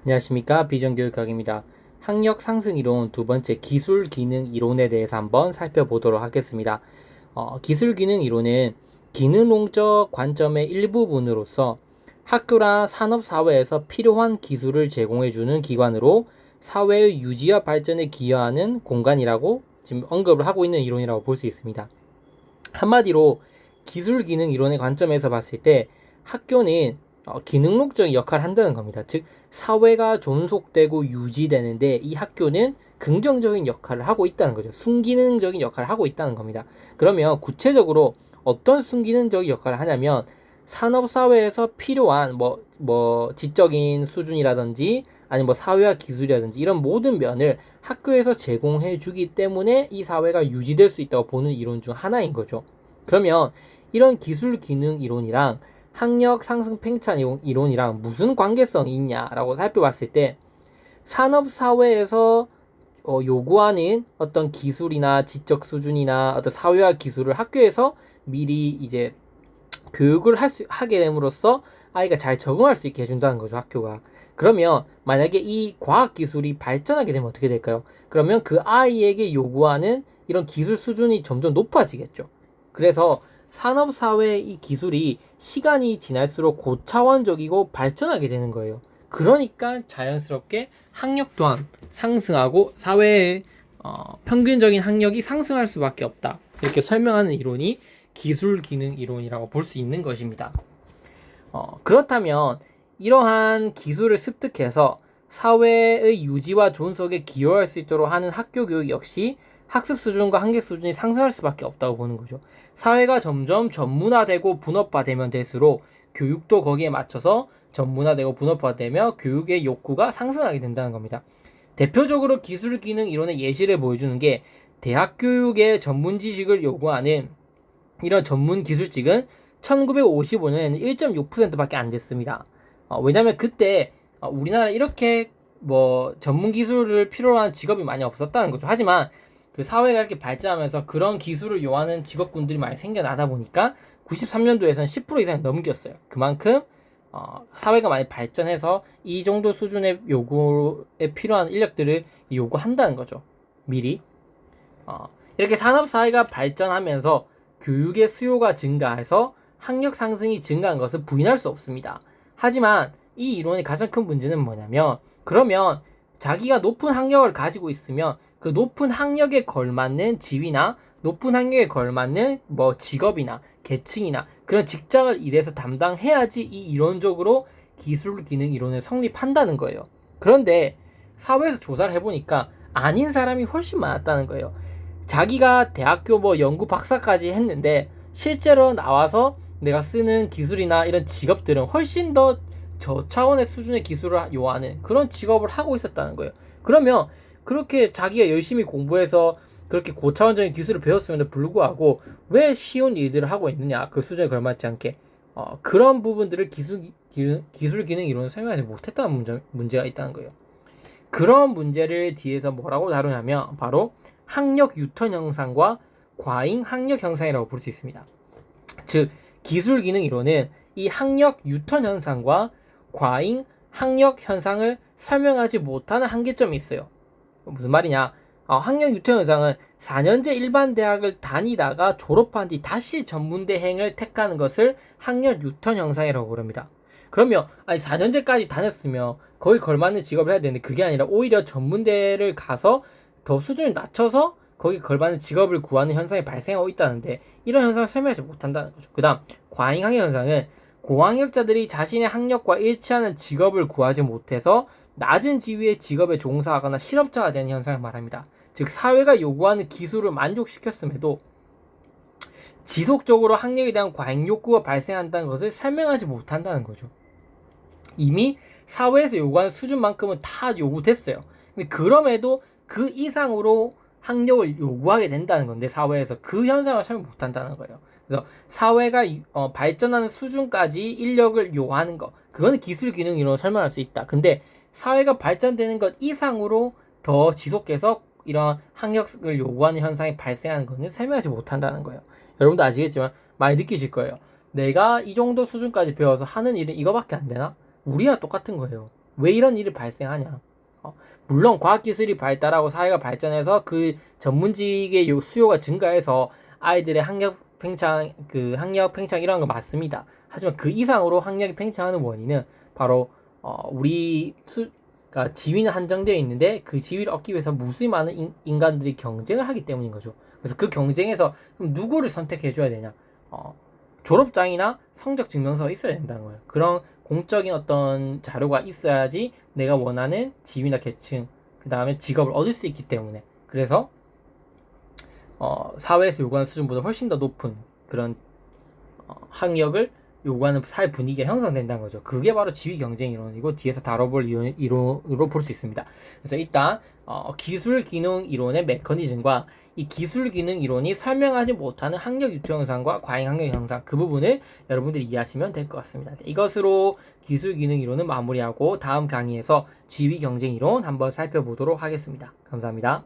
안녕하십니까, 비전교육학입니다. 학력 상승 이론 두 번째 기술 기능 이론에 대해서 한번 살펴보도록 하겠습니다. 기술 기능 이론은 기능론적 관점의 일부분으로서 학교나 산업 사회에서 필요한 기술을 제공해주는 기관으로 사회의 유지와 발전에 기여하는 공간이라고 지금 언급을 하고 있는 이론이라고 볼 수 있습니다. 한마디로 기술 기능 이론의 관점에서 봤을 때 학교는 기능론적인 역할을 한다는 겁니다. 즉 사회가 존속되고 유지되는데 이 학교는 긍정적인 역할을 하고 있다는 거죠. 순기능적인 역할을 하고 있다는 겁니다. 그러면 구체적으로 어떤 순기능적인 역할을 하냐면 산업사회에서 필요한 지적인 수준이라든지 아니면 사회화 기술이라든지 이런 모든 면을 학교에서 제공해 주기 때문에 이 사회가 유지될 수 있다고 보는 이론 중 하나인 거죠. 그러면 이런 기술 기능 이론이랑 학력 상승 팽창 이론이랑 무슨 관계성이 있냐라고 살펴봤을 때 산업사회에서 요구하는 어떤 기술이나 지적 수준이나 어떤 사회화 기술을 학교에서 미리 이제 교육을 하게 됨으로써 아이가 잘 적응할 수 있게 해준다는 거죠, 학교가. 그러면 만약에 이 과학 기술이 발전하게 되면 어떻게 될까요? 그러면 그 아이에게 요구하는 이런 기술 수준이 점점 높아지겠죠. 그래서 산업사회의 이 기술이 시간이 지날수록 고차원적이고 발전하게 되는 거예요. 그러니까 자연스럽게 학력 또한 상승하고 사회의 평균적인 학력이 상승할 수밖에 없다. 이렇게 설명하는 이론이 기술 기능 이론이라고 볼 수 있는 것입니다. 그렇다면 이러한 기술을 습득해서 사회의 유지와 존속에 기여할 수 있도록 하는 학교 교육 역시 학습 수준과 학력 수준이 상승할 수밖에 없다고 보는 거죠. 사회가 점점 전문화되고 분업화되면 될수록 교육도 거기에 맞춰서 전문화되고 분업화되며 교육의 욕구가 상승하게 된다는 겁니다. 대표적으로 기술 기능 이론의 예시를 보여주는 게 대학 교육의 전문 지식을 요구하는 이런 전문 기술직은 1955년에는 1.6%밖에 안 됐습니다. 왜냐면 그때 우리나라에 이렇게 전문 기술을 필요로 하는 직업이 많이 없었다는 거죠. 하지만 그 사회가 이렇게 발전하면서 그런 기술을 요하는 직업군들이 많이 생겨나다 보니까 93년도에서는 10% 이상 넘겼어요. 그만큼 사회가 많이 발전해서 이 정도 수준의 요구에 필요한 인력들을 요구한다는 거죠. 미리. 이렇게 산업사회가 발전하면서 교육의 수요가 증가해서 학력 상승이 증가한 것을 부인할 수 없습니다. 하지만 이 이론의 가장 큰 문제는 뭐냐면 그러면 자기가 높은 학력을 가지고 있으면 그 높은 학력에 걸맞는 지위나 높은 학력에 걸맞는 직업이나 계층이나 그런 직장을 일해서 담당해야지 이 이론적으로 기술 기능 이론을 성립한다는 거예요. 그런데 사회에서 조사를 해보니까 아닌 사람이 훨씬 많았다는 거예요. 자기가 대학교 연구 박사까지 했는데 실제로 나와서 내가 쓰는 기술이나 이런 직업들은 훨씬 더 저차원의 수준의 기술을 요하는 그런 직업을 하고 있었다는 거예요. 그러면 그렇게 자기가 열심히 공부해서 그렇게 고차원적인 기술을 배웠음에도 불구하고 왜 쉬운 일들을 하고 있느냐, 그 수준에 걸맞지 않게 그런 부분들을 기술 기능 이론을 설명하지 못했다는 문제가 있다는 거예요. 그런 문제를 뒤에서 뭐라고 다루냐면 바로 학력 유턴 현상과 과잉 학력 현상이라고 볼 수 있습니다. 즉 기술 기능 이론은 이 학력 유턴 현상과 과잉 학력 현상을 설명하지 못하는 한계점이 있어요. 무슨 말이냐? 학력 유턴 현상은 4년제 일반 대학을 다니다가 졸업한 뒤 다시 전문대행을 택하는 것을 학력 유턴 현상이라고 부릅니다. 그러면 4년제까지 다녔으면 거기 걸맞는 직업을 해야 되는데 그게 아니라 오히려 전문대를 가서 더 수준을 낮춰서 거기 걸맞는 직업을 구하는 현상이 발생하고 있다는데 이런 현상을 설명하지 못한다는 거죠. 그 다음 과잉학력 현상은 고학력자들이 자신의 학력과 일치하는 직업을 구하지 못해서 낮은 지위의 직업에 종사하거나 실업자가 되는 현상을 말합니다. 즉 사회가 요구하는 기술을 만족시켰음에도 지속적으로 학력에 대한 과잉 욕구가 발생한다는 것을 설명하지 못한다는 거죠. 이미 사회에서 요구하는 수준만큼은 다 요구됐어요. 근데 그럼에도 그 이상으로 학력을 요구하게 된다는 건데 사회에서 그 현상을 설명 못한다는 거예요. 그래서 사회가 발전하는 수준까지 인력을 요하는 거 그거는 기술 기능 이론으로 설명할 수 있다. 근데 사회가 발전되는 것 이상으로 더 지속해서 이런 학력을 요구하는 현상이 발생하는 것은 설명하지 못한다는 거예요. 여러분도 아시겠지만 많이 느끼실 거예요. 내가 이 정도 수준까지 배워서 하는 일은 이거밖에 안 되나? 우리랑 똑같은 거예요. 왜 이런 일이 발생하냐? 물론 과학기술이 발달하고 사회가 발전해서 그 전문직의 수요가 증가해서 아이들의 학력 팽창 이런 거 맞습니다. 하지만 그 이상으로 학력이 팽창하는 원인은 바로 그러니까 지위는 한정되어 있는데 그 지위를 얻기 위해서 무수히 많은 인간들이 경쟁을 하기 때문인 거죠. 그래서 그 경쟁에서 그럼 누구를 선택해 줘야 되냐? 졸업장이나 성적 증명서가 있어야 된다는 거예요. 그런 공적인 어떤 자료가 있어야지 내가 원하는 지위나 계층, 그 다음에 직업을 얻을 수 있기 때문에. 그래서 사회에서 요구하는 수준보다 훨씬 더 높은 그런 학력을 요구하는 사회 분위기가 형성된다는 거죠. 그게 바로 지위 경쟁 이론이고 뒤에서 다뤄볼 이론으로 볼 수 있습니다. 그래서 일단 기술 기능 이론의 메커니즘과 이 기술 기능 이론이 설명하지 못하는 학력 유투 현상과 과잉 학력 현상 그 부분을 여러분들이 이해하시면 될 것 같습니다. 이것으로 기술 기능 이론은 마무리하고 다음 강의에서 지위 경쟁 이론 한번 살펴보도록 하겠습니다. 감사합니다.